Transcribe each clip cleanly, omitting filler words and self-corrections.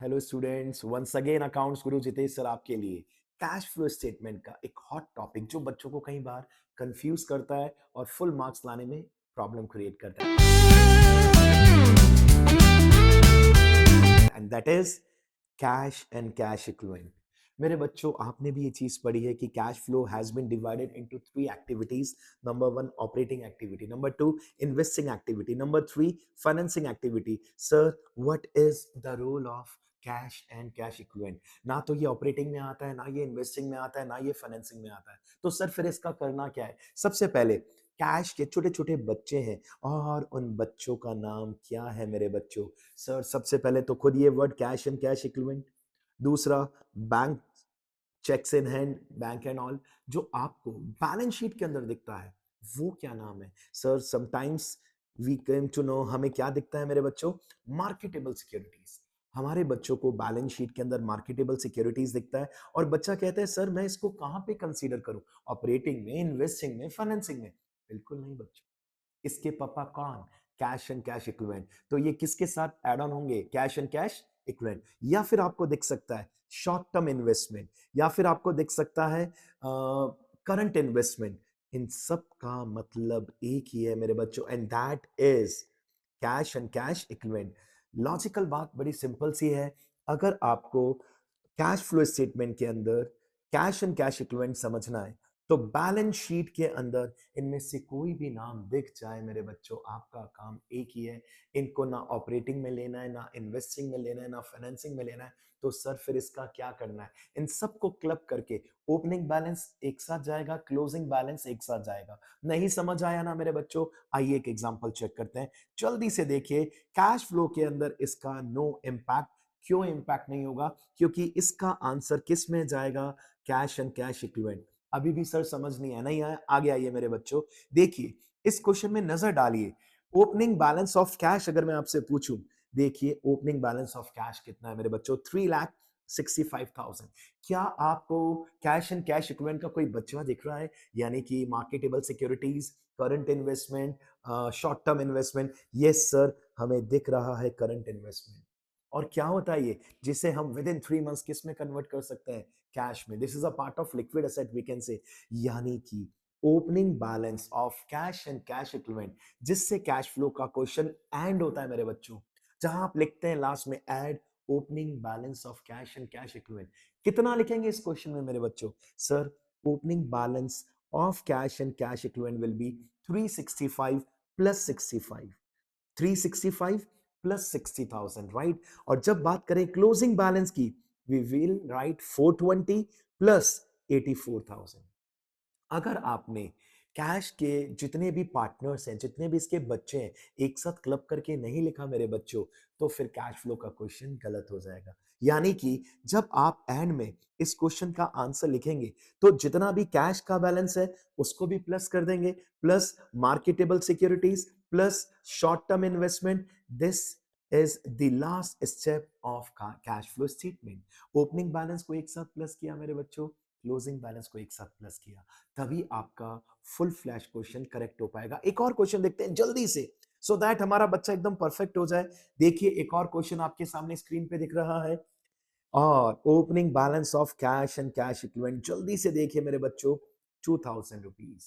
Hello students, once again accounts Guru Jitesh sir आपके लिए cash flow statement का एक हॉट टॉपिक जो बच्चों को कई बार कंफ्यूज करता है और फुल मार्क्स लाने में प्रॉब्लम क्रिएट करता है and that is cash and cash equivalent. मेरे बच्चों, आपने भी ये चीज पढ़ी है कि cash flow has been divided into three activities. Number one, operating activity. Number two, investing activity. Number three, financing activity. Sir, what is the role of cash and cash equivalent? ना तो ये ऑपरेटिंग में आता है, ना ये investing में आता है, ना ये फाइनेंसिंग में आता है। तो सर फिर इसका करना क्या है? सबसे पहले, कैश के छोटे छोटे बच्चे हैं और उन बच्चों का नाम क्या है मेरे बच्चों? सर सबसे पहले तो खुद ये word cash and cash equivalent. दूसरा, bank cheques in hand, bank and all, जो आपको बैलेंस शीट के अंदर दिखता है वो क्या नाम है? Sir sometimes we came to know, हमें क्या दिखता है मेरे बच्चों? Marketable securities. हमारे बच्चों को बैलेंस शीट के अंदर मार्केटेबल सिक्योरिटीज दिखता है और बच्चा कहता है सर मैं इसको कहां पे कंसीडर करूं? ऑपरेटिंग में, इन्वेस्टिंग में, फाइनेंसिंग में? बिल्कुल नहीं बच्चों। इसके पापा कौन? Cash and cash equivalent. तो ये किसके साथ ऐड ऑन होंगे? Cash and cash equivalent. या फिर आपको दिख सकता है शॉर्ट टर्म इन्वेस्टमेंट, या फिर आपको दिख सकता है करंट इन्वेस्टमेंट। इन सब का मतलब एक ही है मेरे बच्चों, and that is cash and cash equivalent. Logical बात बड़ी सिंपल सी है। अगर आपको कैश फ्लो स्टेटमेंट के अंदर कैश एंड कैश इक्विवेलेंट समझना है तो बैलेंस शीट के अंदर इनमें से कोई भी नाम दिख जाए मेरे बच्चों, आपका काम एक ही है। इनको ना ऑपरेटिंग में लेना है, ना इन्वेस्टिंग में लेना है, ना फाइनेंसिंग में लेना है। तो सर फिर इसका क्या करना है? इन सबको क्लब करके ओपनिंग बैलेंस एक साथ जाएगा, क्लोजिंग बैलेंस एक साथ जाएगा। नहीं समझ आया ना मेरे बच्चों? आइए एक एग्जांपल चेक करते हैं, जल्दी से देखिए। कैश फ्लो के अंदर इसका नो इम्पैक्ट। क्यों इम्पैक्ट नहीं होगा? क्योंकि इसका आंसर किस में जाएगा? Cash and cash equivalent. अभी भी सर समझ नहीं है? नहीं आया? आगे आइए मेरे बच्चों, देखिए इस क्वेश्चन में नजर डालिए। ओपनिंग बैलेंस ऑफ कैश अगर मैं आपसे पूछूं, देखिए ओपनिंग बैलेंस ऑफ कैश कितना है मेरे बच्चों? 3,65,000। क्या आपको कैश एंड कैश इक्विवेलेंट का कोई बच्चा दिख रहा है? यानी कि marketable securities, current investment, short term investment. Yes sir, हमें दिख रहा है करंट इन्वेस्टमेंट। और क्या होता है ये, जिसे हम विद इन 3 मंथ्स किस में कन्वर्ट कर सकते हैं? कैश में। This is a part of liquid asset we can say. यानी कि opening balance of cash and cash equivalent, जिससे कैश फ्लो का क्वेश्चन एंड होता है मेरे बच्चों, जहां आप लिखते हैं लास्ट में add opening balance of cash and cash equivalent. कितना लिखेंगे इस क्वेश्चन में मेरे बच्चों? Sir, opening balance of cash and cash equivalent will be 365 plus 65। 365 plus 60,000, right? और जब बात करें क्लोजिंग बैलेंस की, वी विल राइट 420 प्लस 84,000। अगर आपने कैश के जितने भी पार्टनर्स हैं, जितने भी इसके बच्चे हैं, एक साथ क्लब करके नहीं लिखा मेरे बच्चों, तो फिर कैश फ्लो का क्वेश्चन गलत हो जाएगा। यानी कि जब आप एंड में इस क्वेश्चन का आंसर लिखेंगे तो जितना भी कैश का बैलेंस है उसको भी प्लस कर देंगे, plus marketable securities, plus short term investment. This is the last step of cash flow statement. Opening balance को एक साथ प्लस किया मेरे बच्चों, क्लोजिंग बैलेंस को एक साथ प्लस किया, तभी आपका फुल फ्लैश क्वेश्चन करेक्ट हो पाएगा। एक और क्वेश्चन देखते हैं जल्दी से, सो दैट हमारा बच्चा एकदम परफेक्ट हो जाए। देखिए एक और क्वेश्चन आपके सामने स्क्रीन पे दिख रहा है, और opening balance of cash and cash equivalent, जल्दी से देखिए मेरे बच्चों, 2,000 रुपीज।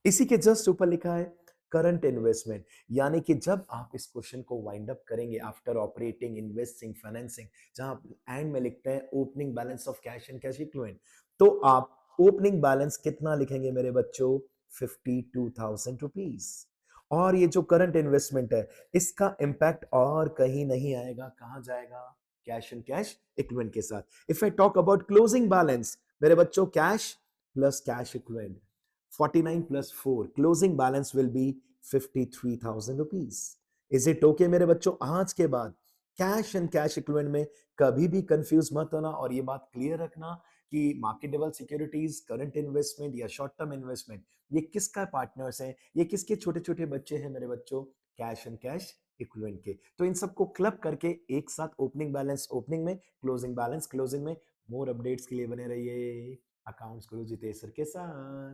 इसी के जस्ट ऊपर लिखा है करंट इन्वेस्टमेंट। यानी कि जब आप इस क्वेश्चन को वाइंड अप करेंगे आफ्टर ऑपरेटिंग, इन्वेस्टिंग, फाइनेंसिंग, जहां एंड में लिखते हैं opening balance of cash and cash equivalent, तो आप ओपनिंग बैलेंस कितना लिखेंगे मेरे बच्चों? 52,000 रुपीज। और ये जो करंट इन्वेस्टमेंट है, इसका इंपैक्ट और कहीं नहीं आएगा। कहां जाएगा? कैश एंड कैश इक्विवेलेंट के साथ। If I talk about closing balance मेरे बच्चों, cash plus cash equivalent, 49 plus 4, closing balance will be 53,000 rupees. Is it okay मेरे बच्चों? आज के बाद कैश एंड कैश इक्विवेलेंट में कभी भी कंफ्यूज मत होना, और ये बात क्लियर रखना कि मार्केटेबल सिक्योरिटीज, करंट इन्वेस्टमेंट या शॉर्ट टर्म इन्वेस्टमेंट, ये किसका पार्टनर्स हैं, ये किसके छोटे छोटे बच्चे हैं मेरे बच्चों? कैश एंड कैश इक्विवेलेंट के। तो इन सबको क्लब करके एक साथ ओपनिंग बैलेंस ओपनिंग में, क्लोजिंग बैलेंस क्लोजिंग में। मोर अपडेट्स के लिए बने रहिए अकाउंट्स गुरु जितेश सर के साथ।